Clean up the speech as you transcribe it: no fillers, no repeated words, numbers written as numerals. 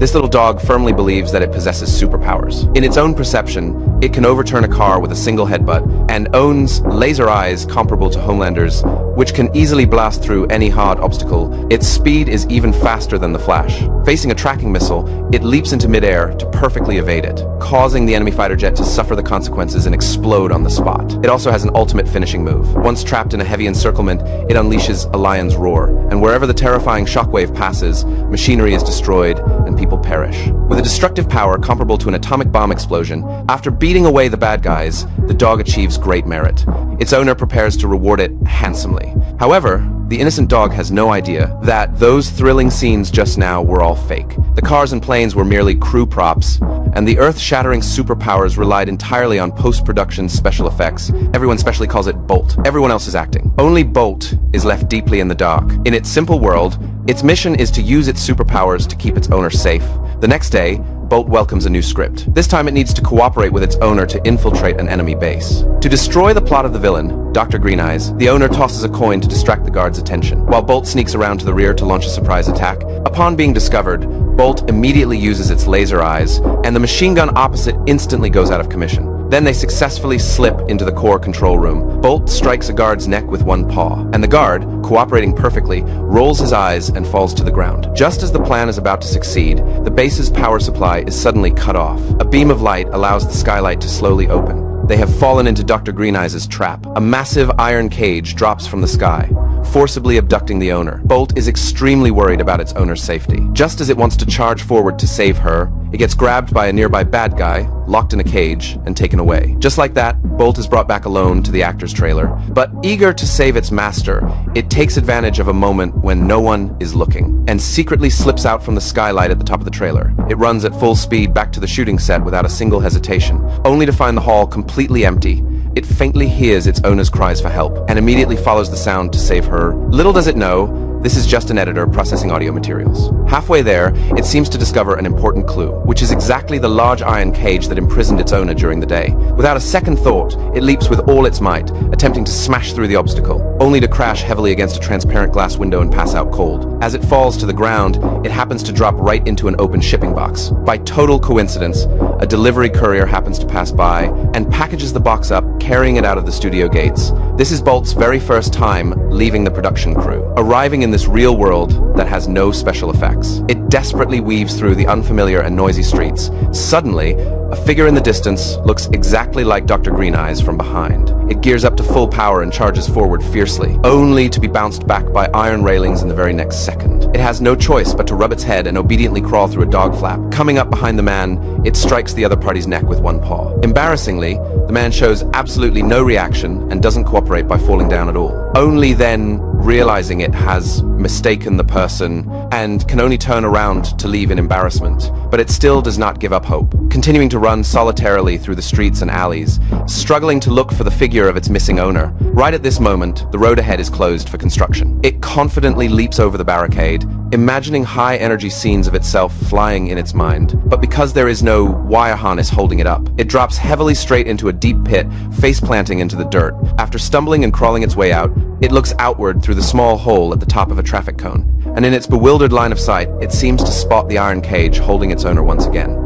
This little dog firmly believes that it possesses superpowers. In its own perception, it can overturn a car with a single headbutt and owns laser eyes comparable to Homelander's, which can easily blast through any hard obstacle. Its speed is even faster than the Flash. Facing a tracking missile, it leaps into midair to perfectly evade it, causing the enemy fighter jet to suffer the consequences and explode on the spot. It also has an ultimate finishing move. Once trapped in a heavy encirclement, it unleashes a lion's roar, and wherever the terrifying shockwave passes, machinery is destroyed and people perish. With a destructive power comparable to an atomic bomb explosion, after beating away the bad guys, the dog achieves great merit. Its owner prepares to reward it handsomely. However, the innocent dog has no idea that those thrilling scenes just now were all fake. The cars and planes were merely crew props, and the earth-shattering superpowers relied entirely on post-production special effects. Everyone specially calls it Bolt. Everyone else is acting. Only Bolt is left deeply in the dark. In its simple world, its mission is to use its superpowers to keep its owner safe. The next day, Bolt welcomes a new script. This time it needs to cooperate with its owner to infiltrate an enemy base. To destroy the plot of the villain, Dr. Green Eyes, the owner tosses a coin to distract the guard's attention, while Bolt sneaks around to the rear to launch a surprise attack. Upon being discovered, Bolt immediately uses its laser eyes, and the machine gun opposite instantly goes out of commission. Then they successfully slip into the core control room. Bolt strikes a guard's neck with one paw, and the guard, cooperating perfectly, rolls his eyes and falls to the ground. Just as the plan is about to succeed, the base's power supply is suddenly cut off. A beam of light allows the skylight to slowly open. They have fallen into Dr. Green Eyes' trap. A massive iron cage drops from the sky, forcibly abducting the owner. Bolt is extremely worried about its owner's safety. Just as it wants to charge forward to save her, it gets grabbed by a nearby bad guy, locked in a cage, and taken away. Just like that, Bolt is brought back alone to the actor's trailer. But eager to save its master, it takes advantage of a moment when no one is looking, and secretly slips out from the skylight at the top of the trailer. It runs at full speed back to the shooting set without a single hesitation, only to find the hall completely empty. It faintly hears its owner's cries for help, and immediately follows the sound to save her. Little does it know, this is just an editor processing audio materials. Halfway there, it seems to discover an important clue, which is exactly the large iron cage that imprisoned its owner during the day. Without a second thought, it leaps with all its might, attempting to smash through the obstacle, only to crash heavily against a transparent glass window and pass out cold. As it falls to the ground, it happens to drop right into an open shipping box. By total coincidence, a delivery courier happens to pass by and packages the box up, carrying it out of the studio gates. This is Bolt's very first time leaving the production crew, arriving in this real world that has no special effects. It desperately weaves through the unfamiliar and noisy streets. Suddenly, a figure in the distance looks exactly like Dr. Green Eyes from behind. It gears up to full power and charges forward fiercely, only to be bounced back by iron railings in the very next second. It has no choice but to rub its head and obediently crawl through a dog flap. Coming up behind the man, it strikes the other party's neck with one paw. Embarrassingly, the man shows absolutely no reaction and doesn't cooperate by falling down at all. Only then, realizing it has mistaken the person and can only turn around to leave in embarrassment. But it still does not give up hope, continuing to run solitarily through the streets and alleys, struggling to look for the figure of its missing owner. Right at this moment, the road ahead is closed for construction. It confidently leaps over the barricade, imagining high-energy scenes of itself flying in its mind. But because there is no wire harness holding it up, it drops heavily straight into a deep pit, face-planting into the dirt. After stumbling and crawling its way out, it looks outward through the small hole at the top of a traffic cone, and in its bewildered line of sight, it seems to spot the iron cage holding its owner once again.